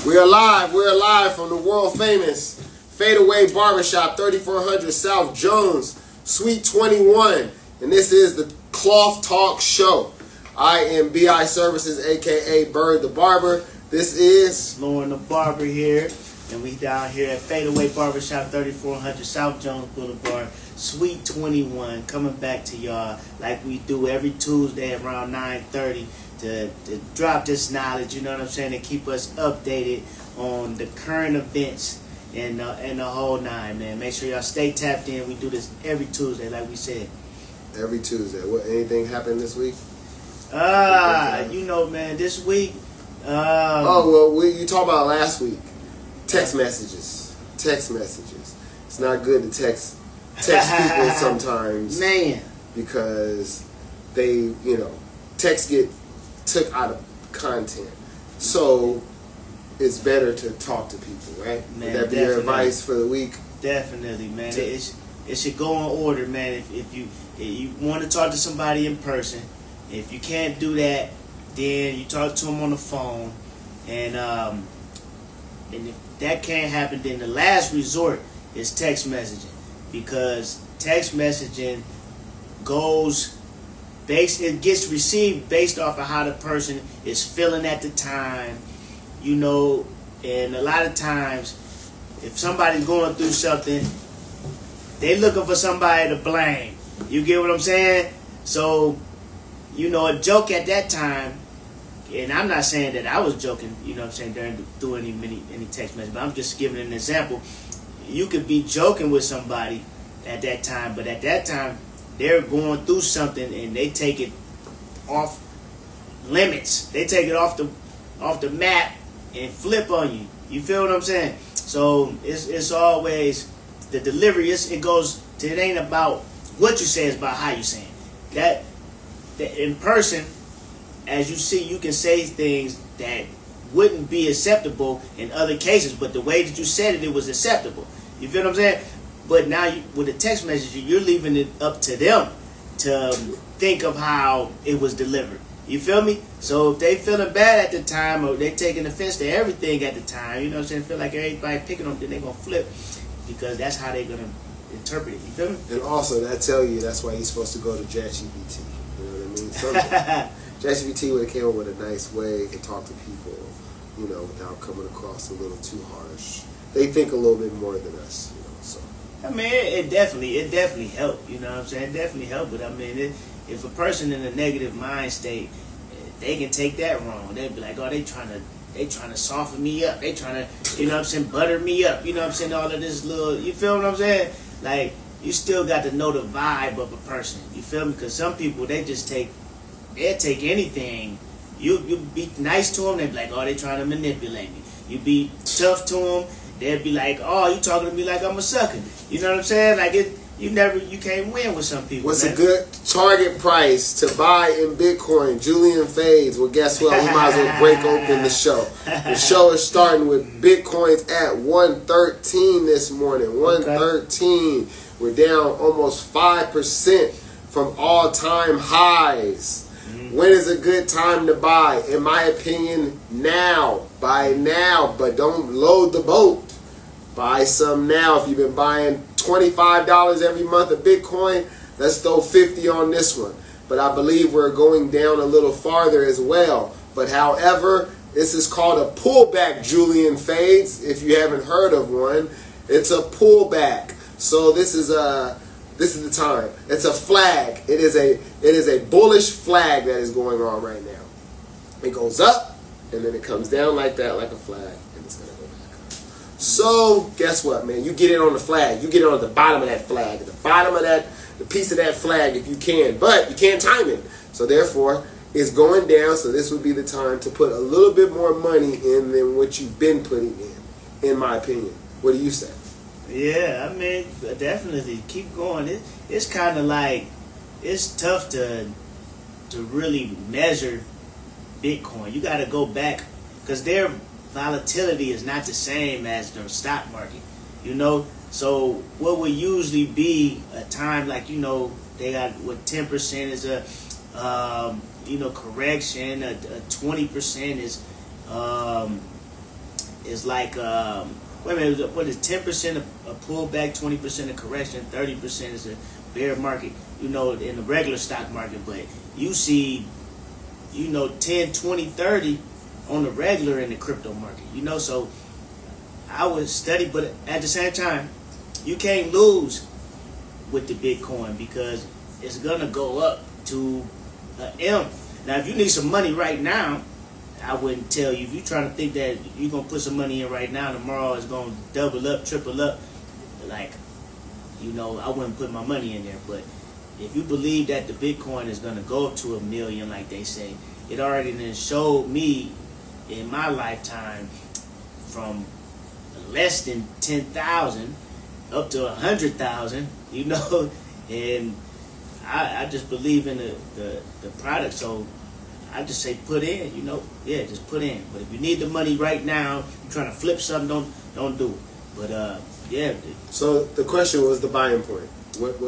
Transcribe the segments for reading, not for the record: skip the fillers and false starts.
We're live from the world famous Fadeaway Barbershop, 3400 South Jones, Suite 21. And this is the Cloth Talk Show. I am BI Services, aka Bird the Barber. This is Lauren the Barber here. And we down here at Fadeaway Barbershop, 3400 South Jones Boulevard, Suite 21, coming back to y'all like we do every Tuesday around 9:30 to drop this knowledge, you know what I'm saying, and keep us updated on the current events and the whole nine, man. Make sure y'all stay tapped in. We do this every Tuesday, like we said. Every Tuesday. What? Anything happened this week? You know, man, this week. You talked about last week. Text messages. It's not good to text people sometimes, man, because they, text get took out of content. So it's better to talk to people, right? Man, would that be your advice for the week? Definitely, man. It should go in order, man. If you want to talk to somebody in person, if you can't do that, then you talk to them on the phone, and if that can't happen, then the last resort is text messaging, because text messaging it gets received based off of how the person is feeling at the time, and a lot of times if somebody's going through something, they looking for somebody to blame. You get what I'm saying? So, a joke at that time, and I'm not saying that I was joking, through any text message, but I'm just giving an example. You could be joking with somebody at that time, but at that time, they're going through something and they take it off limits. They take it off the map and flip on you. You feel what I'm saying? So it's always the delivery. It ain't about what you say, it's about how you say it. That in person, as you see, you can say things that wouldn't be acceptable in other cases, but the way that you said it was acceptable. You feel what I'm saying? But now with the text message, you're leaving it up to them to think of how it was delivered. You feel me? So if they feeling bad at the time, or they taking offense to everything at the time, feel like everybody picking on them, then they're going to flip, because that's how they're going to interpret it. You feel me? And also, that's why he's supposed to go to ChatGPT. You know what I mean? ChatGPT would have came up with a nice way to talk to people, without coming across a little too harsh. They think a little bit more than us, so. I mean, it definitely helped, you know what I'm saying? It definitely helped, but I mean, if a person in a negative mind state, they can take that wrong. They'd be like, oh, they trying to soften me up. They trying to, butter me up. You know what I'm saying? All of this little, you feel what I'm saying? Like, you still got to know the vibe of a person. You feel me? Because some people, they'll take anything. You be nice to them, they be like, oh, they trying to manipulate me. You be tough to them, they'll be like, oh, you talking to me like I'm a sucker. You know what I'm saying? Like, you can't win with some people. What's a good target price to buy in Bitcoin? Julian Fades. Well, guess what? We might as well break open the show. The show is starting with Bitcoins at 113 this morning. 113. We're down almost 5% from all-time highs. When is a good time to buy? In my opinion, now. Buy now, but don't load the boat. Buy some now. If you've been buying $25 every month of Bitcoin, let's throw 50 on this one. But I believe we're going down a little farther as well. But however, this is called a pullback, Julian Fades. If you haven't heard of one, it's a pullback. So this is the time. It's a flag. It is a bullish flag that is going on right now. It goes up, and then it comes down like that, like a flag, and it's gonna go back up. So guess what, man? You get it on the flag. You get it on the bottom of that flag, the piece of that flag, if you can. But you can't time it. So therefore, it's going down. So this would be the time to put a little bit more money in than what you've been putting in my opinion. What do you say? Yeah, I mean, definitely keep going. It's kind of like, it's tough to really measure Bitcoin. You got to go back, because their volatility is not the same as the stock market, So what would usually be a time like, they got 10% is a correction, a 20% is is like wait a minute, what is 10% a pullback, 20% a correction, 30% is a bear market, you know, in the regular stock market. But you see, you know, 10, 20, 30 on the regular in the crypto market, you know. So I would study, but at the same time, you can't lose with the Bitcoin because it's gonna go up to an M. Now, if you need some money right now, I wouldn't tell you. If you're trying to think that you're going to put some money in right now, tomorrow it's going to double up, triple up, like, you know, I wouldn't put my money in there. But if you believe that the Bitcoin is going to go up to $1 million, like they say, it already then showed me in my lifetime from less than 10,000 up to 100,000, you know, and I just believe in the product. So I just say put in, you know, yeah, just put in. But if you need the money right now, you're trying to flip something, don't do it. But yeah. So the question was the buying point. What?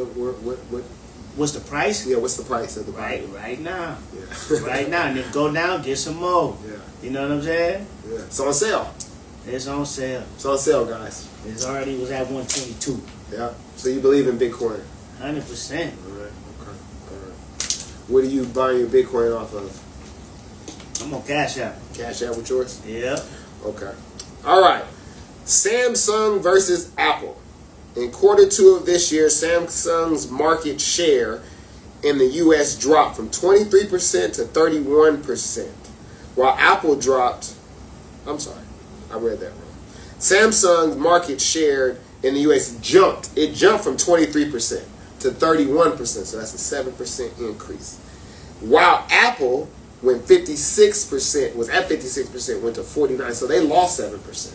What's the price? Yeah, what's the price of the buying? Right now. Yeah. Right now, and then go down, get some more. Yeah. You know what I'm saying? Yeah. It's on sale. It's on sale. It's on sale, guys. It's already was at 122. Yeah. So you believe in Bitcoin? 100%. All right. Okay. All right. What are you buying your Bitcoin off of? I'm on Cash App. Cash App with yours? Yeah. Okay. All right. Samsung versus Apple. In Q2 of this year, Samsung's market share in the U.S. dropped from 23% to 31%, while Apple dropped, I'm sorry, I read that wrong. Samsung's market share in the U.S. jumped. It jumped from 23% to 31%, so that's a 7% increase. While Apple went 56%, was at 56%, went to 49%, so they lost 7%.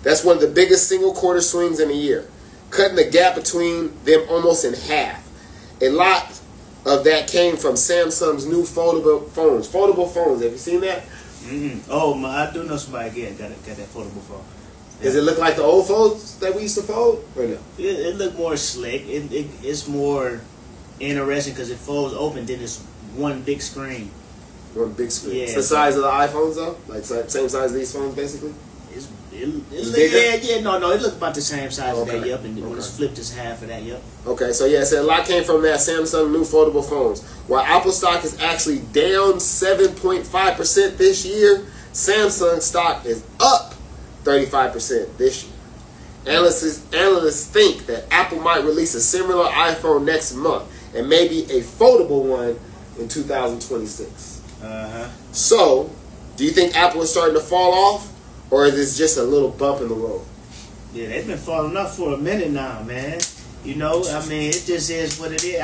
That's one of the biggest single quarter swings in a year, cutting the gap between them almost in half. A lot of that came from Samsung's new foldable phones. Foldable phones, have you seen that? Mm-hmm. Oh, I do know somebody again got that foldable phone. Yeah. Does it look like the old phones that we used to fold, or no? It look more slick. It's more interesting because it folds open, then it's one big screen. One big screen. Yeah. It's the size of the iPhones, though? Like same size as these phones, basically? No, it looked about the same size as that, yep, and when it's flipped, it's half of that, yep. Okay, so yeah, so a lot came from that Samsung new foldable phones. While Apple stock is actually down 7.5% this year, Samsung stock is up 35% this year. Analysts think that Apple might release a similar iPhone next month, and maybe a foldable one in 2026. So, do you think Apple is starting to fall off? Or is this just a little bump in the road? Yeah, they've been falling off for a minute now, man. You know, I mean, it just is what it is.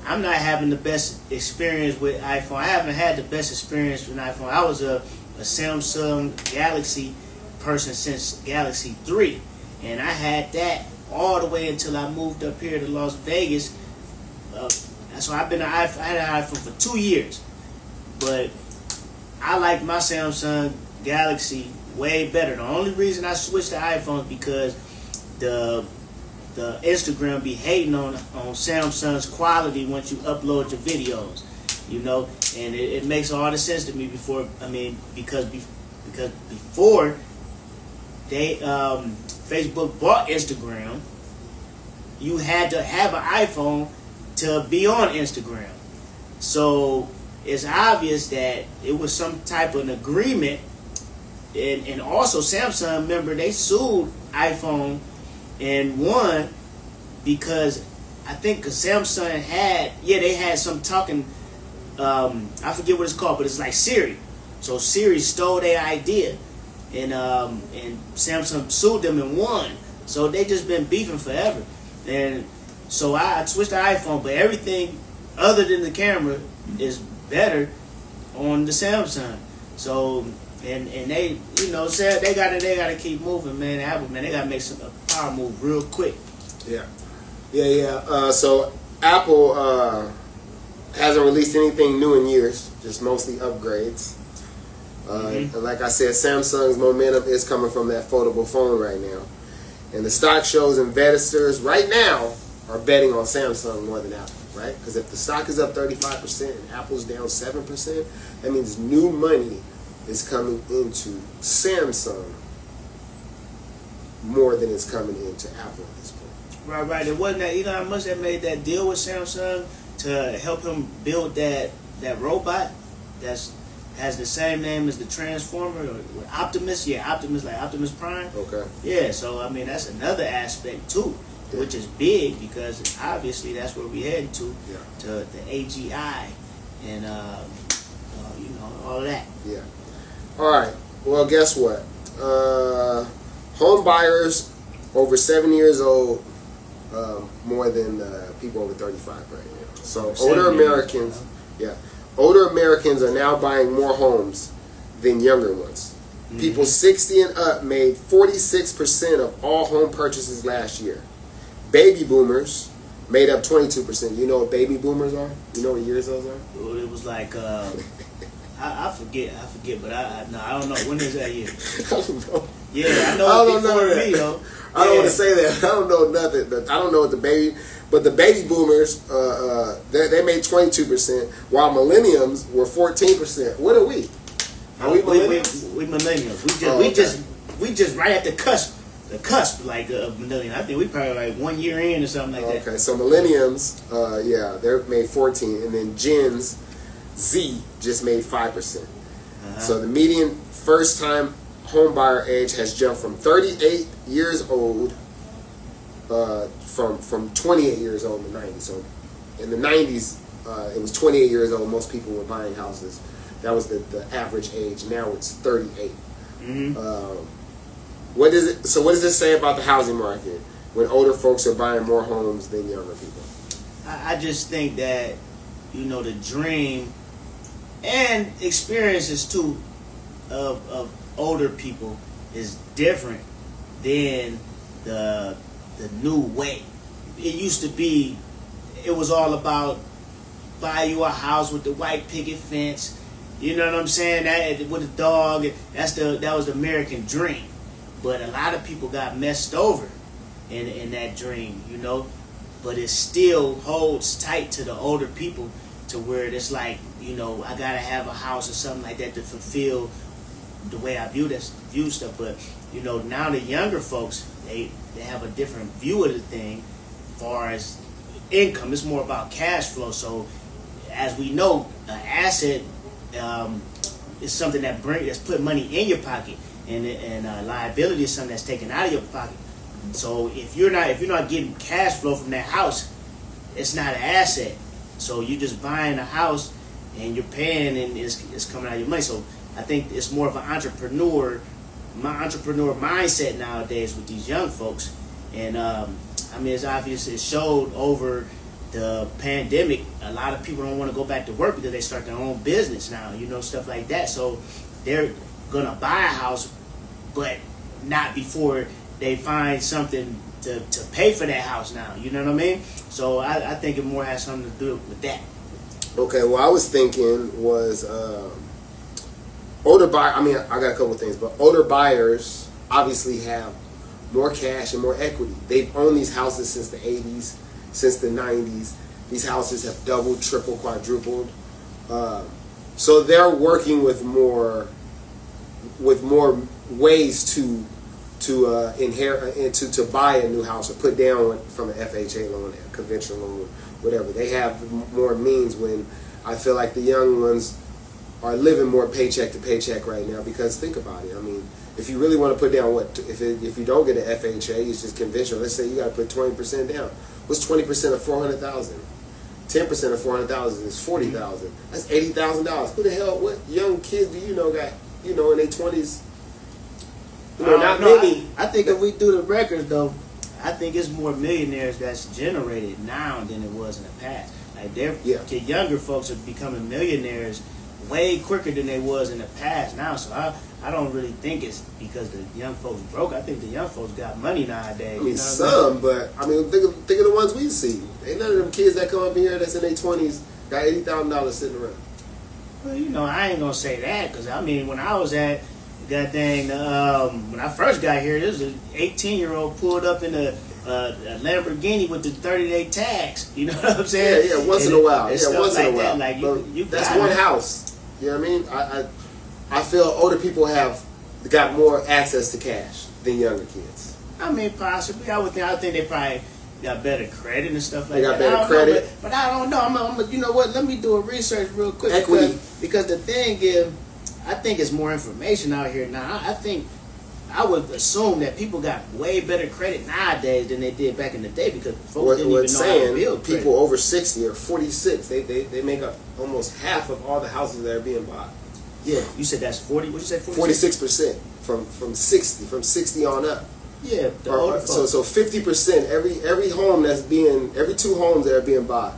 I'm not having the best experience with iPhone. I haven't had the best experience with iPhone. I was a Samsung Galaxy person since Galaxy 3. And I had that all the way until I moved up here to Las Vegas. So I had an iPhone for 2 years. But I like my Samsung Galaxy way better. The only reason I switched to iPhone is because the Instagram be hating on Samsung's quality once you upload your videos, you know, and it makes all the sense to me because before they Facebook bought Instagram, you had to have an iPhone to be on Instagram. So it's obvious that it was some type of an agreement. And also Samsung, remember, they sued iPhone and won because I think Samsung they had some talking, I forget what it's called, but it's like Siri. So Siri stole their idea, and Samsung sued them and won. So they just been beefing forever. And so I switched to iPhone, but everything other than the camera is better on the Samsung. So and they, you know, said they gotta keep moving, man. Apple, man, they gotta make a power move real quick. Yeah. So Apple hasn't released anything new in years, just mostly upgrades. And like I said, Samsung's momentum is coming from that foldable phone right now. And the stock shows investors right now are betting on Samsung more than Apple, right? Because if the stock is up 35% and Apple's down 7%, that means new money is coming into Samsung more than it's coming into Apple at this point. Right. It wasn't that Elon Musk that made that deal with Samsung to help him build that robot that's has the same name as the Transformer, or Optimus. Yeah, Optimus, like Optimus Prime. Okay. Yeah, so I mean that's another aspect too, which is big because obviously that's where we heading to the AGI and you know, all of that. Yeah. All right. Well, guess what? Home buyers over 7 years old more than people over 35 right now. So older Americans, older Americans are now buying more homes than younger ones. Mm-hmm. People 60 and up made 46% of all home purchases last year. Baby boomers made up 22%. You know what baby boomers are? You know what years those are? Well, it was like I forget, but I don't know. When is that year? I don't know. Yeah, I know it's before me though. I don't want to say that. I don't know nothing. But I don't know what the baby boomers they made 22%, while millennials were 14%. What are we? Are we millennials? We millennials. We just right at the cusp like of millennials. I think we probably like 1 year in or something like that. Okay, so millennials, they're made 14, and then Gen Z just made 5%. So the median first-time home buyer age has jumped from 38 years old from 28 years old in the 90s. So in the 90s, it was 28 years old. Most people were buying houses. That was the average age. Now it's 38. Mm-hmm. What does this say about the housing market when older folks are buying more homes than younger people? I just think that, you know, the dream and experiences too of older people is different than the new way. It used to be, it was all about buy you a house with the white picket fence. You know what I'm saying? That with a dog. That was the American dream. But a lot of people got messed over in that dream, you know. But it still holds tight to the older people, to where it's like, you know, I gotta have a house or something like that to fulfill the way I view stuff. But you know, now the younger folks, they have a different view of the thing. As far as income, it's more about cash flow. So as we know, an asset is something that's put money in your pocket, and liability is something that's taken out of your pocket. So if you're not getting cash flow from that house, it's not an asset. So you're just buying a house and you're paying, and it's coming out of your money. So I think it's more of an entrepreneur mindset nowadays with these young folks. And I mean, it's obvious, it showed over the pandemic. A lot of people don't want to go back to work because they start their own business now, you know, stuff like that. So they're gonna buy a house, but not before they find something to pay for that house now. You know what I mean? So I think it more has something to do with that. Okay, well, I was thinking was older buyer. I mean, I got a couple of things, but older buyers obviously have more cash and more equity. They've owned these houses since the 80s, since the 90s. These houses have doubled, tripled, quadrupled. So they're working with more ways to inherit and to buy a new house or put down from an FHA loan, a conventional loan, whatever. They have more means, when I feel like the young ones are living more paycheck to paycheck right now. Because think about it. I mean, if you really want to put down if you don't get an FHA, it's just conventional. Let's say you got to put 20% down. What's 20% of $400,000? 10% of $400,000 is $40,000. That's $80,000. Who the hell? What young kids do you know got in their 20s? You know, not many. I think if we do the records though, I think it's more millionaires that's generated now than it was in the past. Like the younger folks are becoming millionaires way quicker than they was in the past now. So I don't really think it's because the young folks broke. I think the young folks got money nowadays. I mean, some, but I mean, think of the ones we see. Ain't none of them kids that come up here that's in their 20s got $80,000 sitting around. Well, you know, I ain't gonna say that, because I mean, when I was at when I first got here, there was an 18-year-old pulled up in a Lamborghini with the 30-day tax. You know what I'm saying? Yeah, once in a while. Once in a while. Like that's one house. You know what I mean? I feel older people have got more access to cash than younger kids. I mean, possibly. I think they probably got better credit and stuff like They that. got better credit. But I don't know. You know what? Let me do a research real quick. Equity. Because the thing is, I think it's more information out here now. I would assume that people got way better credit nowadays than they did back in the day because folks didn't even know how to build credit. People over 60 or 46, they make up almost half of all the houses that are being bought. Yeah, you said that's 40. What you say? 46% from 60 on up. Yeah, the older folks. So 50% every home every 2 homes that are being bought,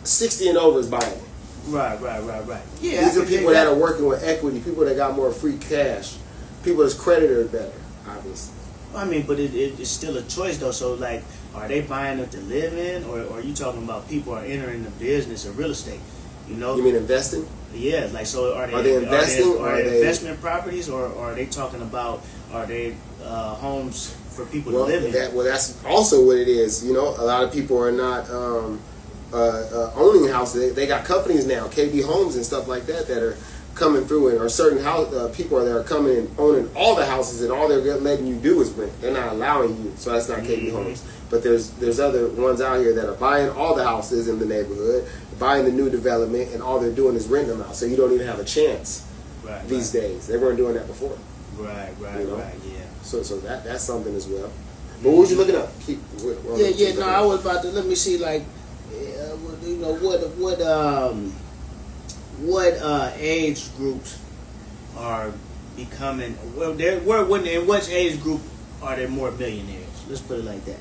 60 and over is buying it. Right. Yeah, these are people that are working with equity, people that got more free cash, people that's credited better, obviously. I mean, but it's still a choice though. So like, are they buying it to live in, or are you talking about people are entering the business of real estate? You know? You mean investing? Yeah, like so. Are they investing? Are they investment properties, or are they talking about homes for people to live in? That's also what it is. You know, a lot of people are not owning houses. They got companies now, KB Homes and stuff like that are coming through, and or certain people that are coming and owning all the houses, and all they're letting you do is rent. They're not allowing you, so that's not KB Homes. But there's other ones out here that are buying all the houses in the neighborhood, buying the new development, and all they're doing is renting them out. So you don't even have a chance these days. They weren't doing that before. Right, yeah. So that's something as well. But what was you looking up? No, I was about to let me see like, you know what age groups are becoming? Well, in which age group are there more millionaires? Let's put it like that.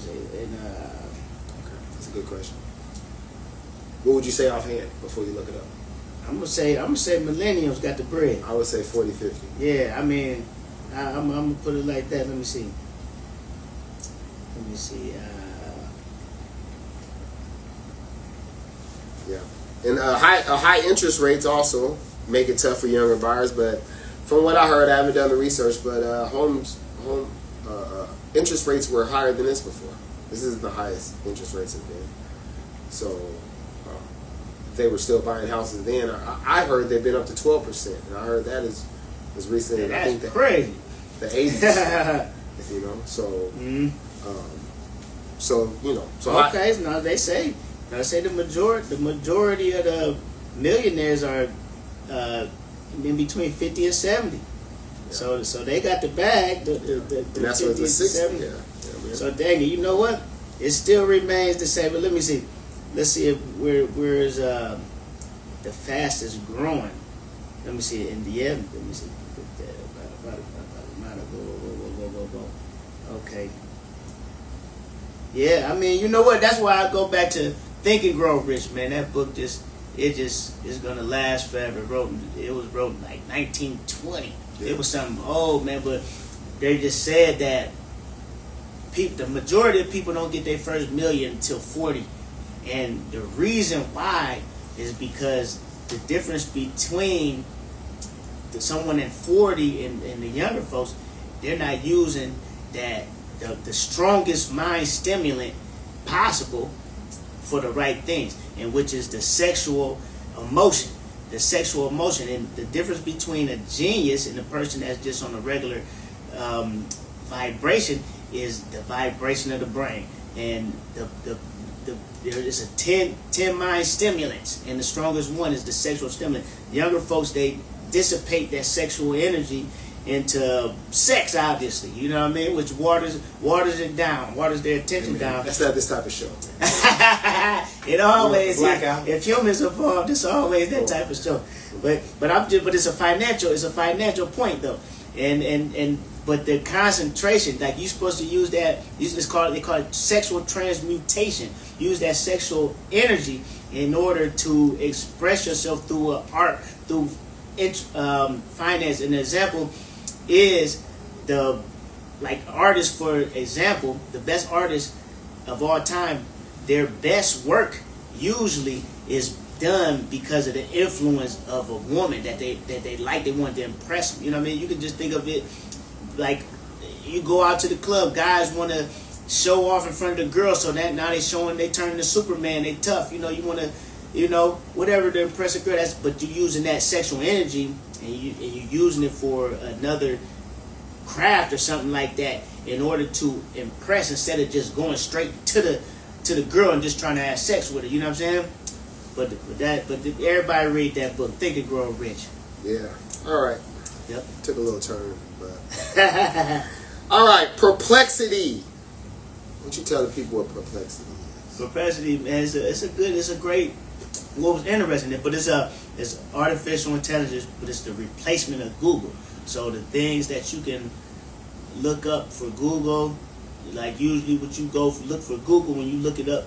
Okay, that's a good question. What would you say offhand before you look it up? I'm gonna say millennials got the bread. I would say 40-50. Yeah, I mean, I'm gonna put it like that. Let me see. Yeah, and high interest rates also make it tough for younger buyers. But from what I heard, I haven't done the research, but home interest rates were higher than this before. This is the highest interest rates have been. So they were still buying houses then. I heard they've been up to 12%, and I heard that is recently. That's I think crazy. The 80s. You know, so okay. Now they say the majority of the millionaires are in between 50 and 70. Yeah. So they got the bag. The and that's 50 what the 60. 70. Yeah, so dang it, you know what? It still remains the same. But let me see. Let's see if where is the fastest growing. Let me see in the end. Let me see. Okay. Yeah, I mean, you know what? That's why I go back to Think and Grow Rich, man. That book is gonna last forever. It was wrote in like 1920. Yeah. It was something old, man. But they just said that the majority of people don't get their first million until 40, and the reason why is because the difference between someone in 40 and the younger folks, they're not using the strongest mind stimulant possible for the right things, and which is the sexual emotion. The sexual emotion, and the difference between a genius and a person that's just on a regular vibration is the vibration of the brain, and there is a 10 mind stimulants, and the strongest one is the sexual stimulant. Younger folks, they dissipate that sexual energy into sex, obviously, you know what I mean, which waters it down, waters their attention down. That's not this type of show. It always is. If humans evolved, it's always that type of show. But it's a financial point though, and but the concentration, like you're supposed to use that. They call it sexual transmutation. Use that sexual energy in order to express yourself through art, through finance. An example is artists, for example, the best artists of all time, their best work usually is done because of the influence of a woman that they like, they want to impress them. You know what I mean? You can just think of it like you go out to the club, guys want to show off in front of the girls, so that now they turning to Superman, they tough. You know, you want to you know, whatever to impress a girl. But you're using that sexual energy and you're using it for another craft or something like that in order to impress, instead of just going straight to the girl and just trying to have sex with her. You know what I'm saying? But everybody read that book, Think and Grow Rich. Yeah. All right. Yep. Took a little turn, but all right. Perplexity. Why don't you tell the people what perplexity is? Perplexity, man, it's a great. What was interesting, but it's artificial intelligence, but it's the replacement of Google. So the things that you can look up for Google, like usually what you look for Google, when you look it up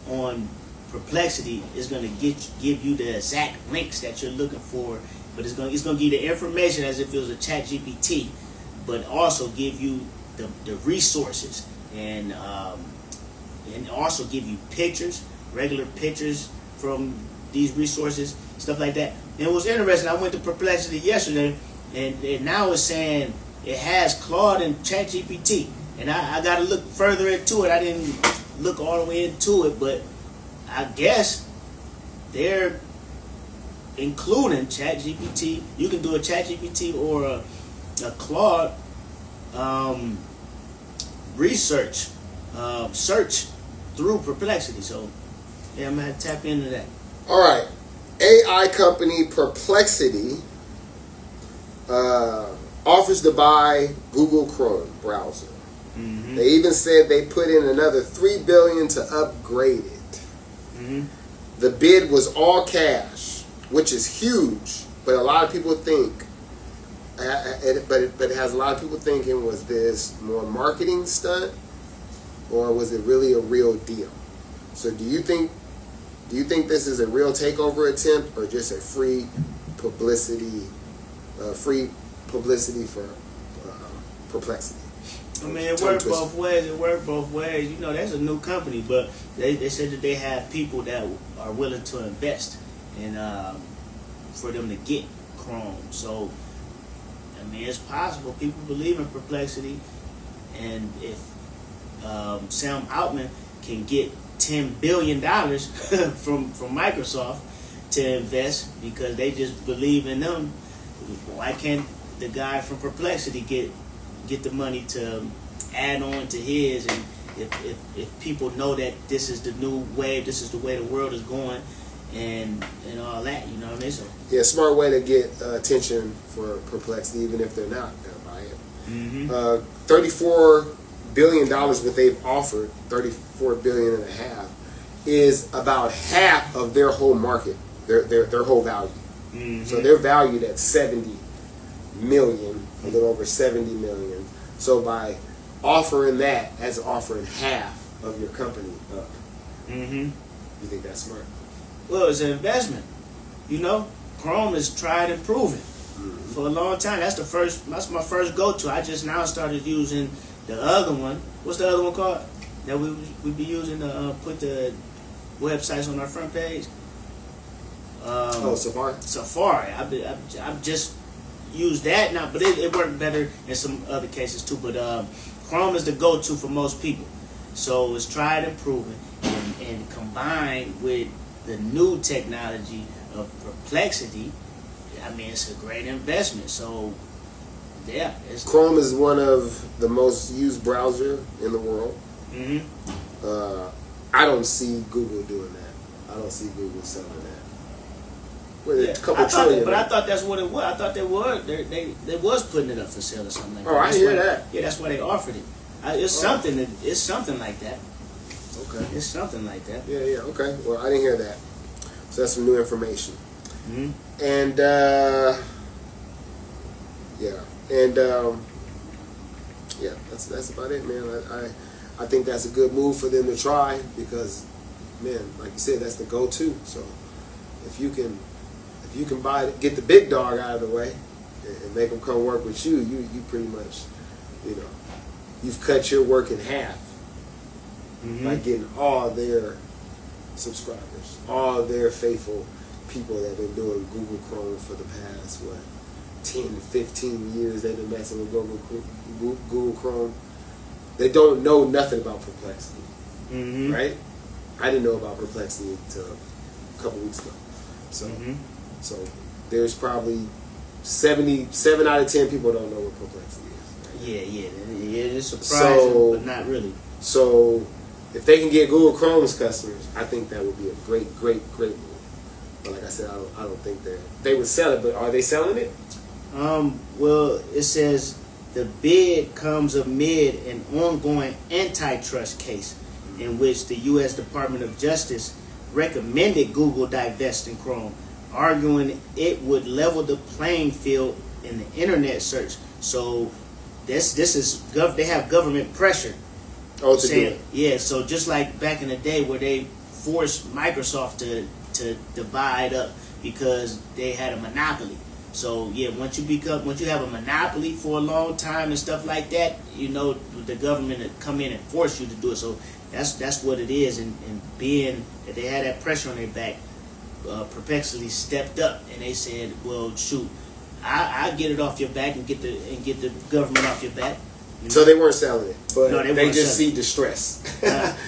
on Perplexity, is going to give you the exact links that you're looking for, but it's going to give you the information as if it was a chat GPT, but also give you the resources and also give you pictures, regular pictures from these resources, stuff like that. And it was interesting, I went to Perplexity yesterday, and now it's saying it has Claude and ChatGPT. And I got to look further into it. I didn't look all the way into it, but I guess they're including ChatGPT. You can do a ChatGPT or a Claude research, search through Perplexity. So, yeah, I'm going to tap into that. All right. AI company Perplexity offers to buy Google Chrome browser. Mm-hmm. They even said they put in another $3 billion to upgrade it. Mm-hmm. The bid was all cash, which is huge, but a lot of people think, but it has a lot of people thinking, was this more marketing stunt, or was it really a real deal? So do you think this is a real takeover attempt, or just a free publicity for Perplexity? I mean, it worked both ways. You know, that's a new company, but they said that they have people that are willing to invest and for them to get Chrome. So, I mean, it's possible. People believe in Perplexity, and if Sam Altman can get $10 billion from Microsoft to invest because they just believe in them, why can't the guy from Perplexity get the money to add on to his? And if people know that this is the new wave, this is the way the world is going, and all that, you know what I mean? So yeah, smart way to get attention for Perplexity, even if they're not gonna buy it. Mm-hmm. $34 billion what they've offered, $34 billion and a half, is about half of their whole market, their whole value. Mm-hmm. So they're valued at 70 million, a little over 70 million. So by offering that as offering half of your company up, Mm-hmm. you think that's smart? Well, it's an investment. You know, Chrome is tried and proven for a long time. That's my first go-to. I just now started using the other one. What's the other one called that we be using to put the websites on our front page? Safari. Safari. I've just used that now, but it worked better in some other cases too. But Chrome is the go-to for most people. So it's tried and proven, and combined with the new technology of Perplexity, I mean, it's a great investment. So, yeah. Chrome is one of the most used browser in the world. Mm-hmm. I don't see Google doing that. I don't see Google selling that. With a couple trillion. But I thought that's what it was. I thought they was putting it up for sale or something like that. Oh, I hear that. Yeah, that's why they offered it. It's something like that. Okay. It's something like that. Yeah, okay. Well, I didn't hear that. So that's some new information. Mm-hmm. And, that's about it, man. I think that's a good move for them to try because, man, like you said, that's the go-to. So if you can get the big dog out of the way and make them come work with you, you pretty much, you've cut your work in half. Mm-hmm. By getting all their subscribers, all their faithful people that have been doing Google Chrome for the past, 10 to 15 years. They've been messing with Google Chrome. They don't know nothing about Perplexity, mm-hmm. right? I didn't know about Perplexity until couple weeks ago. So, so there's probably 7 out of 10 people don't know what perplexity is. Yeah, it's surprising, but not really. So, if they can get Google Chrome's customers, I think that would be a great move. But like I said, I don't think they would sell it. But are they selling it? Well, it says the bid comes amid an ongoing antitrust case in which the U.S. Department of Justice recommended Google divest in Chrome, arguing it would level the playing field in the internet search. So this is they have government pressure. Oh, to do it. Yeah, so just like back in the day where they forced Microsoft to divide up because they had a monopoly. So yeah, once you have a monopoly for a long time and stuff like that, you know the government will come in and force you to do it. So that's what it is. And being that they had that pressure on their back, Perplexity stepped up and they said, "Well, shoot, I get it off your back and get the government off your back." You know? So they weren't selling it, but no, they just see distress.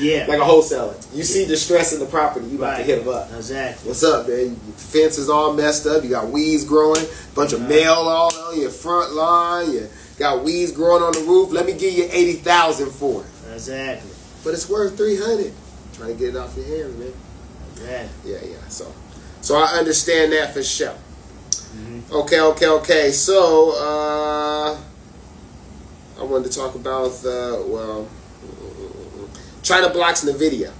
Yeah, like a wholesaler. You see distress in the property, you about to hit them up. Exactly. What's up, man? Your fence is all messed up. You got weeds growing. Bunch of mail all on your front lawn. You got weeds growing on the roof. Let me give you $80,000 for it. Exactly. But it's worth $300. Trying to get it off your hands, man. Exactly. Yeah. So I understand that for sure. Okay. So I wanted to talk about China blocks NVIDIA.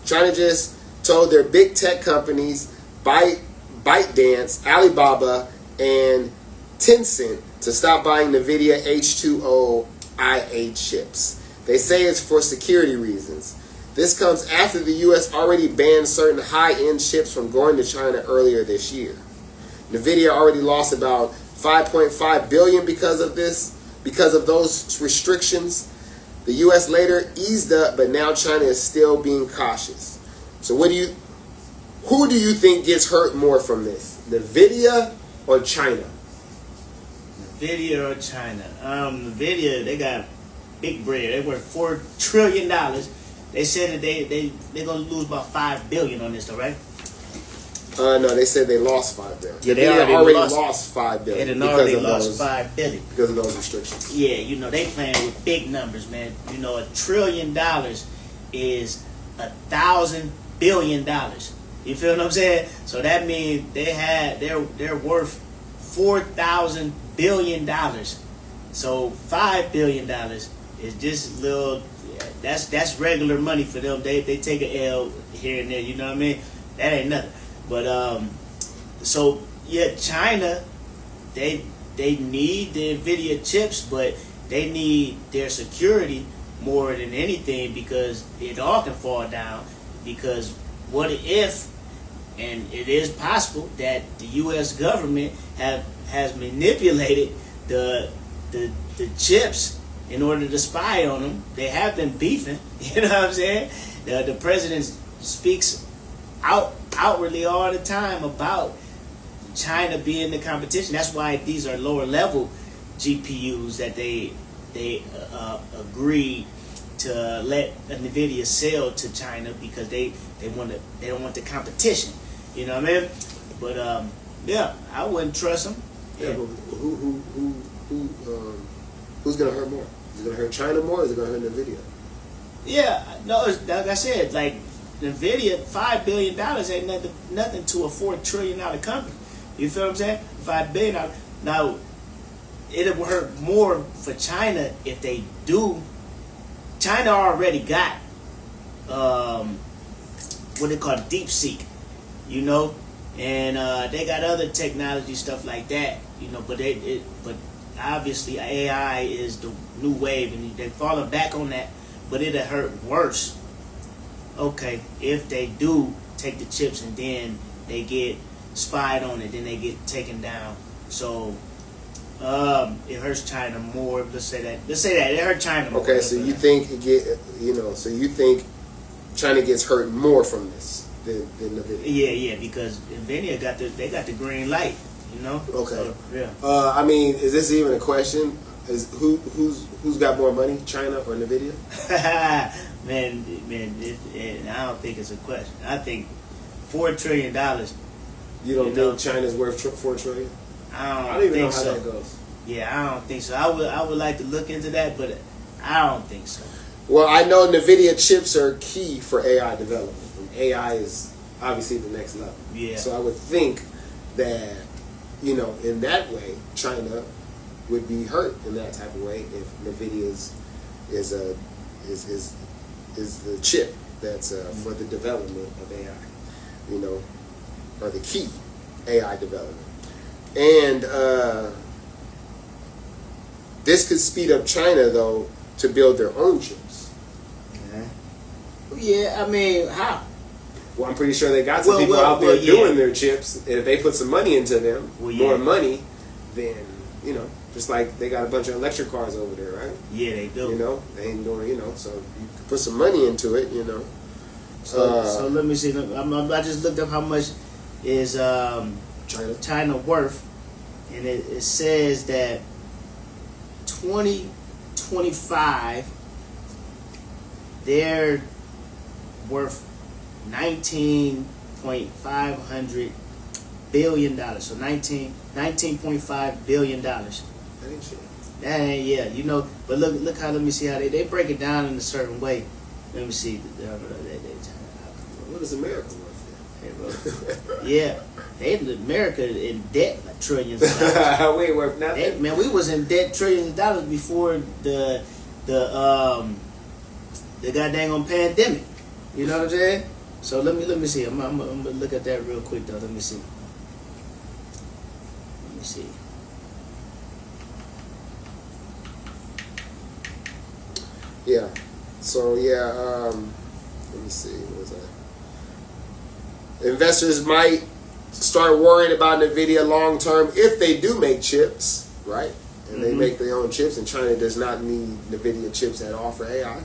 China just told their big tech companies, ByteDance, Alibaba, and Tencent, to stop buying NVIDIA H2O IA chips. They say it's for security reasons. This comes after the U.S. already banned certain high-end chips from going to China earlier this year. NVIDIA already lost about $5.5 billion because of those restrictions. The U.S. later eased up, but now China is still being cautious. So who do you think gets hurt more from this? NVIDIA or China? NVIDIA or China? NVIDIA, they got big bread. They worth $4 trillion. They said that they're gonna lose about $5 billion on this, though, right? No, they said they lost $5 billion. Yeah, they already lost $5 billion. They already lost $5 billion because of those restrictions. Yeah, they playing with big numbers, man. $1 trillion is 1,000 billion dollars. You feel what I'm saying? So that means they're worth 4,000 billion dollars. So $5 billion is just little. That's regular money for them. They take a L here and there. You know what I mean? That ain't nothing. But so yeah, China, they need the NVIDIA chips, but they need their security more than anything because it all can fall down. Because what if, and it is possible that the U.S. government has manipulated the chips in order to spy on them. They have been beefing. You know what I'm saying? The president speaks outwardly all the time about China being the competition. That's why these are lower level GPUs that they agreed to let NVIDIA sell to China because they don't want the competition. You know what I mean? But yeah, I wouldn't trust them. Yeah, but who's gonna hurt more? Is it gonna hurt China more, or is it gonna hurt NVIDIA? Yeah, no, like I said, like NVIDIA, $5 billion ain't nothing to a $4 trillion company. You feel what I'm saying? $5 billion. Now, it would hurt more for China if they do. China already got what they call DeepSeek, and they got other technology stuff like that, but obviously AI is the new wave, and they're falling back on that. But it'll hurt worse. Okay, if they do take the chips and then they get spied on it, then they get taken down. So it hurts China more. Let's say that it hurt China more. Okay, so you think so you think China gets hurt more from this than NVIDIA? Yeah, because NVIDIA got the green light. Okay. So, yeah. I mean, is this even a question? Who's got more money, China or Nvidia? man, I don't think it's a question. I think $4 trillion. You don't think China's worth $4 trillion? I don't even think know how so. that goes. Yeah, I don't think so. I would like to look into that, but I don't think so. Well, I know Nvidia chips are key for AI development. And AI is obviously the next level. Yeah. So I would think that, in that way, China would be hurt in that type of way if Nvidia is the chip that's for the development of AI, or the key AI development. And this could speed up China, though, to build their own chips. Yeah, I mean, how? Well, I'm pretty sure they got some people out there doing their chips. And if they put some money into them, more money, then, just like they got a bunch of electric cars over there, right? Yeah, they do. They ain't doing, so you can put some money into it, So let me see. I just looked up how much is China worth, and it says that 2025 they're worth $19.5 billion. So $19.5 billion. That ain't shit. That ain't, but look how, let me see how they break it down in a certain way. Let me see. What is America worth? Yeah, America in debt like trillions of dollars. We ain't worth nothing. Man, we was in debt trillions of dollars before the goddamn pandemic. You know what I'm saying? So let me see. I'm gonna look at that real quick though. Let me see. Yeah. So let me see. What was that? Investors might start worrying about Nvidia long term if they do make chips, right? And they make their own chips, and China does not need Nvidia chips that offer AI.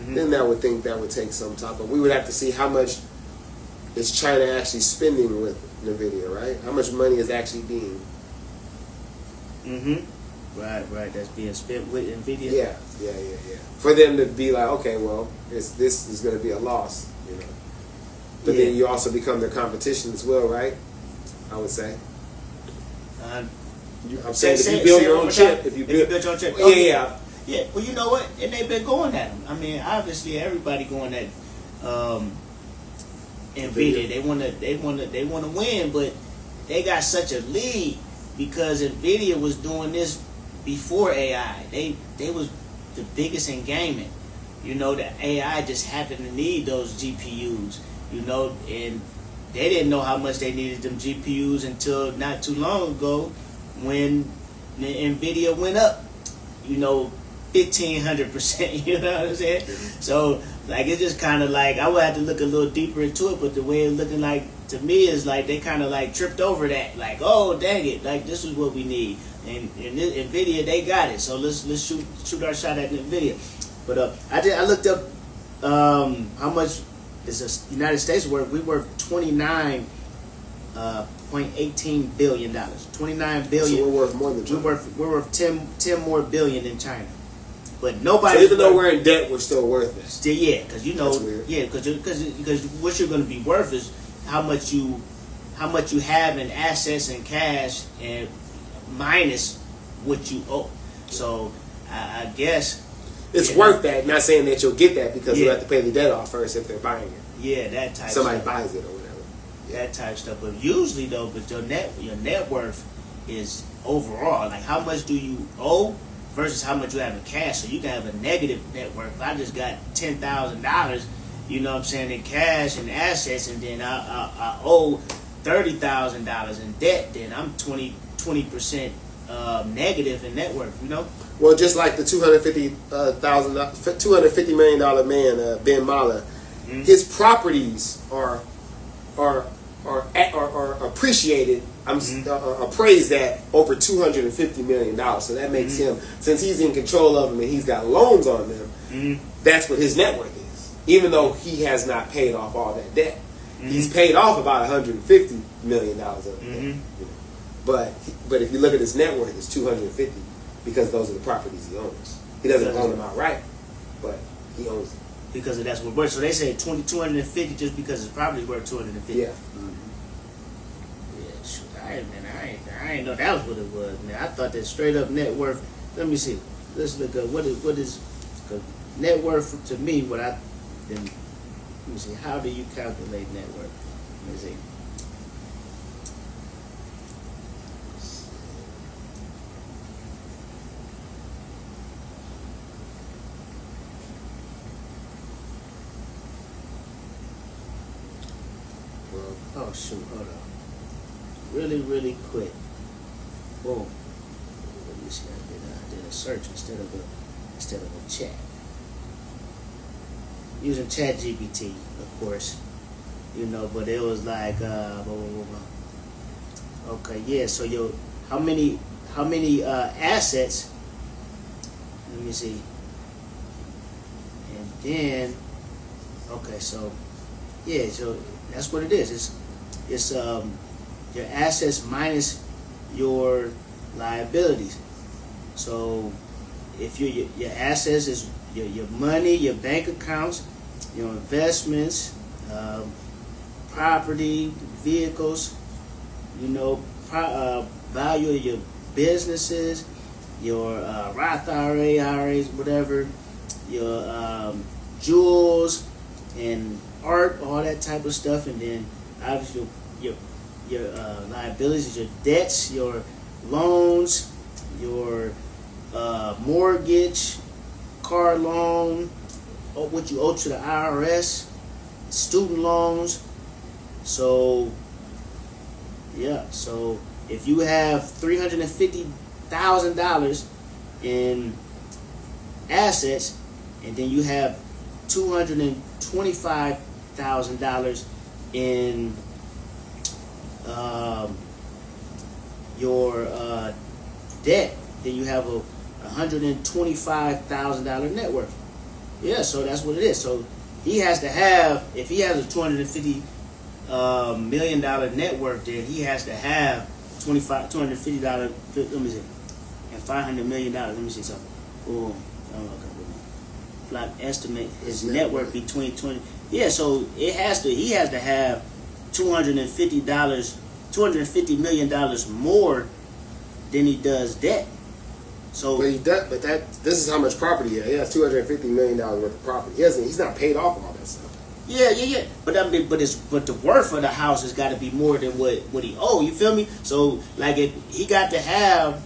Then that would take some time. But we would have to see how much is China actually spending with Nvidia, right? How much money is actually being Right, that's being spent with Nvidia. Yeah. For them to be like, okay, well, this is going to be a loss, But then you also become their competition as well, right? I would say. I'm saying if you build your own chip, if you build your own chip, yeah. Well, you know what? And they've been going at them. I mean, obviously, everybody going at Nvidia. They want to win, but they got such a lead because Nvidia was doing this before AI. They was the biggest in gaming. The AI just happened to need those GPUs. And they didn't know how much they needed them GPUs until not too long ago when the Nvidia went up, 1,500%, you know what I'm saying? So, it's just kind of like, I would have to look a little deeper into it, but the way it's looking like, to me, is like they kind of tripped over that. Oh, dang it, this is what we need. And Nvidia, they got it. So let's shoot our shot at Nvidia. But I looked up how much is the United States worth. We worth $29.18 billion. $29 billion. So we're worth more than China. We're worth 10 more billion than China. But nobody. So even though we're in debt, we're still worth it. Still, yeah, because because what you're going to be worth is how much you have in assets and cash and minus what you owe. So I guess it's worth that. Not saying that you'll get that because you have to pay the debt off first if they're buying it. Yeah, that type. Somebody stuff. buys it or whatever. That type of stuff. But usually though, your net worth is overall how much do you owe versus how much you have in cash. So you can have a negative net worth. If I just got $10,000, in cash and assets, and then I owe $30,000 in debt, then I'm 20% negative in net worth. Well, just like the $250 million man, Ben Mallah, his properties are appreciated. Appraised at over $250 million. So that makes him, since he's in control of them and he's got loans on them, that's what his net worth is. Even though he has not paid off all that debt, he's paid off about $150 million of it. But if you look at his net worth, it's $250 because those are the properties he owns. He doesn't own them outright, but he owns them. Because of that's what worth. So they say 250 just because his property is worth 250. Yeah. Yeah, shoot, I ain't know that was what it was, man. I thought that straight up net worth. Let me see. Let's look up what is net worth to me. Let me see. How do you calculate net worth? Let me see. Oh shoot, hold on. Really quick. Boom. Let me see. I did a search instead of a chat. Using Chat GPT, of course. You know, but it was like okay, yeah, so how many assets, let me see. And then okay, so yeah, so that's what it is. It's your assets minus your liabilities. So if your assets is your money, your bank accounts, your investments, property, vehicles, value of your businesses, your Roth IRAs, whatever, your jewels and art, all that type of stuff, and then obviously your liabilities, your debts, your loans, your mortgage, car loan, what you owe to the IRS, student loans. So yeah, so if you have $350,000 in assets, and then you have $225,000 in your debt, then you have a $125,000 net worth. Yeah, so that's what it is. So he has to have, if he has a $250 million net worth, then he has to have $250. Let me see, and $500 million. Let me see something. Oh, like estimate his net worth between 20. Yeah, so he has to have $250 million more than he does debt. So, but this is how much property he has. He has $250 million worth of property. He's not paid off all that stuff. Yeah. But the worth of the house has got to be more than what he owe. You feel me? So like if he got to have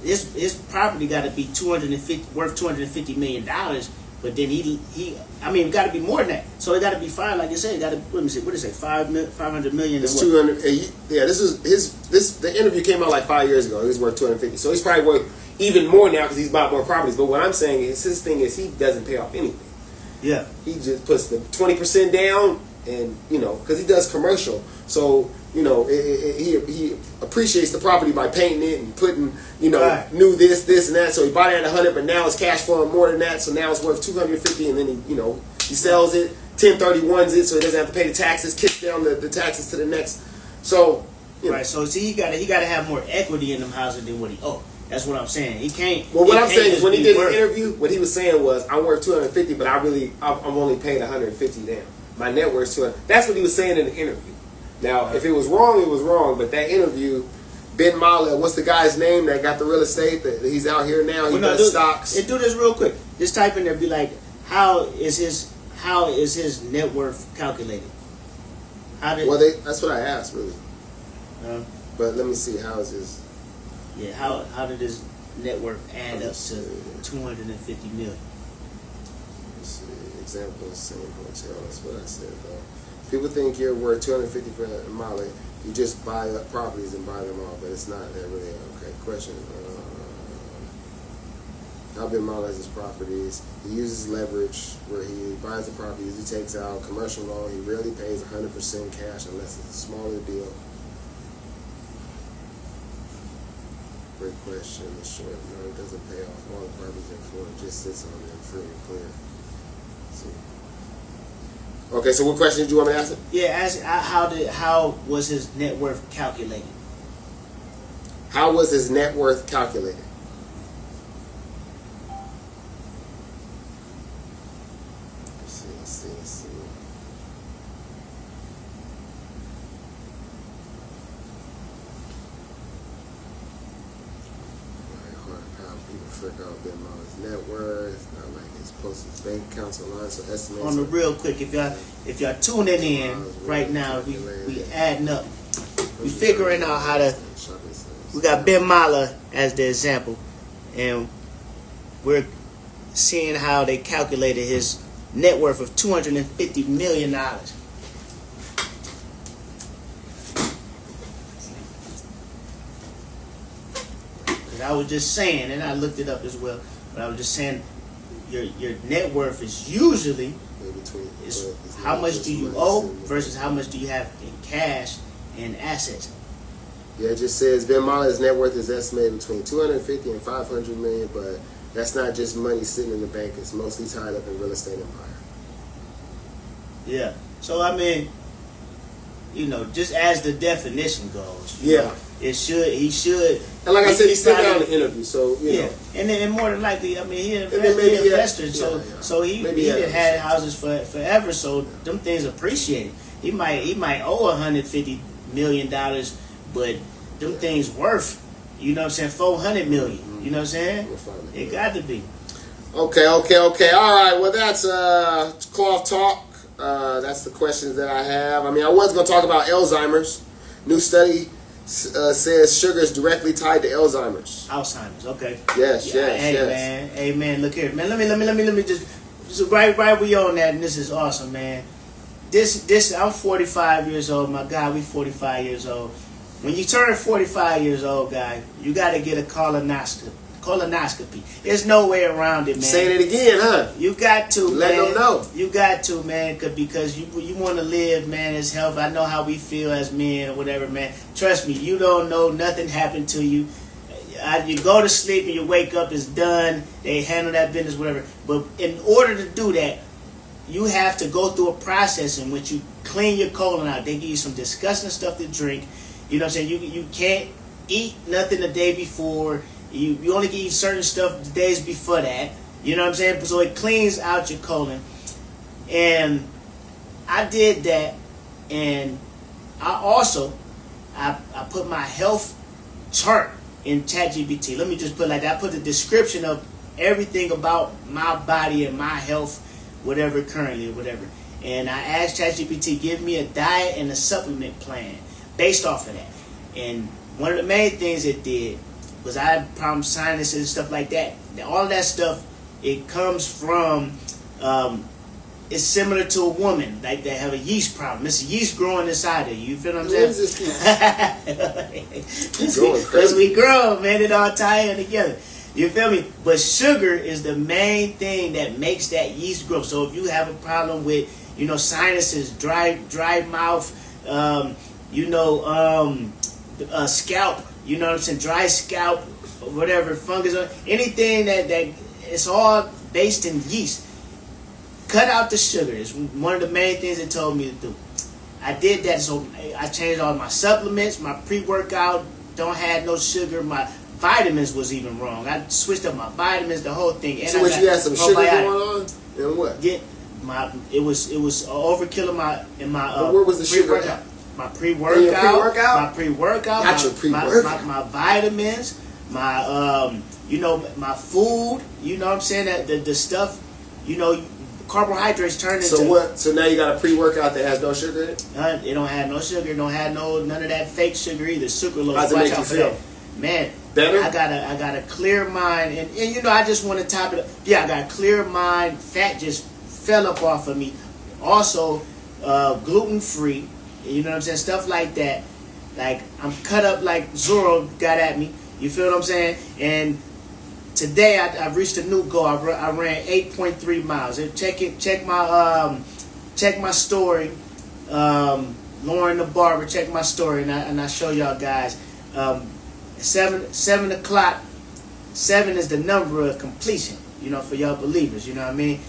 his property got to be worth $250 million. But then he it got to be more than that. So it got to be fine, like you said. Got to, let me see, what did it say? 500 million. It's 200. Yeah, the interview came out like 5 years ago. He was worth 250. So he's probably worth even more now because he's bought more properties. But what I'm saying is, his thing is he doesn't pay off anything. Yeah. He just puts the 20% down, and because he does commercial, so he appreciates the property by painting it and putting right. new this and that. So he bought it at 100, but now it's cash flowing more than that. So now it's worth 250, and then he sells it, 1031s it, so he doesn't have to pay the taxes, kicks down the taxes to the next. So right. So see, he got to have more equity in them houses than what he owed. That's what I'm saying. He can't. Well, what I'm saying is when he did the interview, what he was saying was, I'm worth 250, but I'm only paid 150 down. My net worth is 200. That's what he was saying in the interview. Now, if it was wrong, it was wrong. But that interview, Ben Mallah, what's the guy's name that got the real estate? That he's out here now. He does stocks. Do this real quick. Just type in there. Be like, how is his net worth calculated? That's what I asked really. But let me see. How is his? Yeah. How did his net worth add up to 250 million? Let's see. Example: same hotel. That's what I said though. People think you're worth 250 for a Molly. You just buy up properties and buy them all, but it's not that really. Okay, question. How Ben Mallah has his properties. He uses leverage where he buys the properties, he takes out commercial loan. He rarely pays 100% cash unless it's a smaller deal. Great question. The short, no, it doesn't pay off all the properties in full. It just sits on them free and clear. See. Okay, so what question did you want me to ask? Yeah, how was his net worth calculated? How was his net worth calculated? People figure out Ben Mallah's net worth, not like his closest bank accounts online, so estimates. On the real quick, if y'all tuning in right now, we adding up, we figuring out how to. We got Ben Mallah as the example, and we're seeing how they calculated his net worth of $250 million. I was just saying, and I looked it up as well, but I was just saying your net worth is usually how much do you owe versus how much do you have in cash and assets. Yeah, it just says Ben Mallah's net worth is estimated between 250 and 500 million, but that's not just money sitting in the bank. It's mostly tied up in real estate empire. Yeah. So I mean, just as the definition goes. Yeah. He should. And like I said, he's still down the interview, so you know. And then more than likely, I mean, he's an investor, so he done had houses forever, so them things appreciated. He might owe $150 million, but them things worth, $400 million. You know what I'm saying? It got to be. Okay. All right. Well, that's cloth talk. That's the questions that I have. I mean, I was going to talk about Alzheimer's. New study says sugar is directly tied to Alzheimer's. Okay. Yes. Hey man, look here, man. Let me just right we on that, and this is awesome, man. This I'm 45 years old. My God, we 45 years old. When you turn 45 years old, guy, you got to get a colonoscopy. There's no way around it, man. Saying it again, huh? You got to, let them know. You got to, man, because you want to live, man. It's health. I know how we feel as men or whatever, man. Trust me, you don't know nothing happened to you. You go to sleep and you wake up, it's done. They handle that business, whatever. But in order to do that, you have to go through a process in which you clean your colon out. They give you some disgusting stuff to drink. You know what I'm saying? You can't eat nothing the day before. You only can eat certain stuff the days before that. You know what I'm saying? So it cleans out your colon. And I did that. And I put my health chart in ChatGPT. Let me just put it like that. I put the description of everything about my body and my health, whatever currently or whatever. And I asked ChatGPT, give me a diet and a supplement plan based off of that. And one of the main things it did was I had problems, sinuses and stuff like that. All of that stuff, it comes from, it's similar to a woman, like they have a yeast problem. It's a yeast growing inside of you. You feel what I'm saying? Because we grow, man, it all tie in together. You feel me? But sugar is the main thing that makes that yeast grow. So if you have a problem with, sinuses, dry mouth, scalp, you know what I'm saying, dry scalp, whatever, fungus, anything that it's all based in yeast. Cut out the sugar. It's one of the main things they told me to do. I did that, so I changed all my supplements. My pre-workout don't have no sugar. My vitamins was even wrong. I switched up my vitamins, the whole thing. And so what, you had some sugar going on? And what? It was overkill in my but where was the sugar at? My pre-workout. Not your pre-workout. My vitamins, my food, you know what I'm saying? That the stuff, carbohydrates turn into. So what? So now you got a pre-workout that has no sugar in it? It don't have no sugar. It don't have none of that fake sugar either. Sucralose. How's it make you feel? Man, better. I got a clear mind, and I just want to top it up. Yeah, I got a clear mind. Fat just fell up off of me. Also, gluten free. You know what I'm saying? Stuff like that. Like, I'm cut up like Zorro got at me. You feel what I'm saying? And today I've reached a new goal. I ran 8.3 miles. Check my story. Lauren the barber, check my story, and I show y'all guys. 7 o'clock. 7 is the number of completion. For y'all believers. You know what I mean?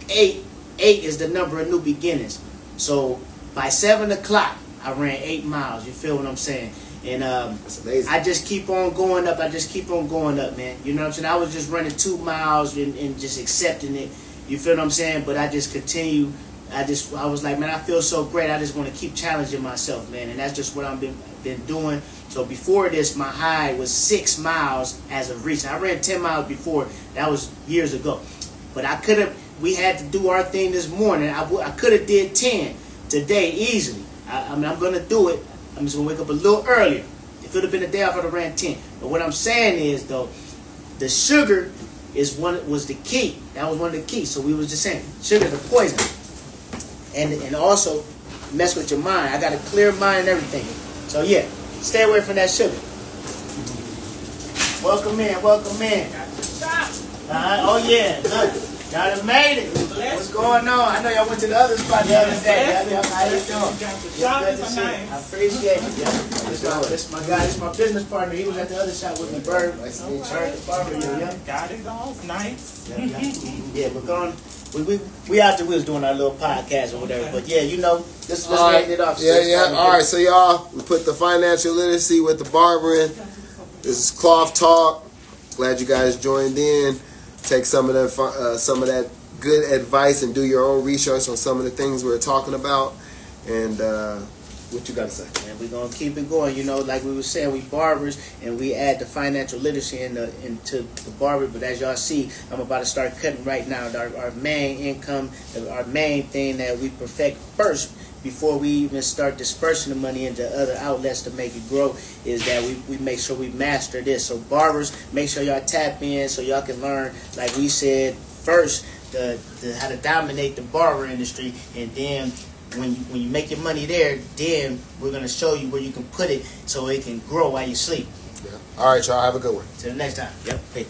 8 is the number of new beginnings. So by 7 o'clock, I ran 8 miles. You feel what I'm saying? And that's amazing. I just keep on going up. Man. You know what I'm saying? I was just running 2 miles and just accepting it. You feel what I'm saying? But I just continue. I was like, man, I feel so great. I just want to keep challenging myself, man. And that's just what I've been doing. So before this, my high was 6 miles as of recent. I ran 10 miles before. That was years ago. But we had to do our thing this morning. I could have did 10 today easily. I'm going to do it. I'm just going to wake up a little earlier. If it would have been a day off, I would have ran 10. But what I'm saying is, though, the sugar was the key. That was one of the keys. So we was just saying, sugar is a poison. And also, mess with your mind. I got a clear mind and everything. So yeah, stay away from that sugar. Welcome in, welcome in. Oh yeah, look, y'all done made it. What's going on? I know y'all went to the other spot the other day. How you doing? Good to see you. I appreciate it. This is my guy. This is my business partner. He was at the other shop with me, Bird. Nice to meet you. Barber, got it all. Nice. Yeah, we're going. We out there. We was doing our little podcast or whatever. But yeah, let's get it off. Yeah. All right, so y'all, we put the financial literacy with the barbering. This is Cloth Talk. Glad you guys joined in. Take some of that good advice and do your own research on some of the things we're talking about. And what you got to say? And we're going to keep it going. Like we were saying, we barbers, and we add the financial literacy into the barber. But as y'all see, I'm about to start cutting right now. Our main income, our main thing that we perfect first, before we even start dispersing the money into other outlets to make it grow, is that we make sure we master this. So barbers, make sure y'all tap in so y'all can learn, like we said, first, how to dominate the barber industry, and then when you make your money there, then we're going to show you where you can put it so it can grow while you sleep. Yeah. All right, y'all. Have a good one. Till the next time. Yep. Hey.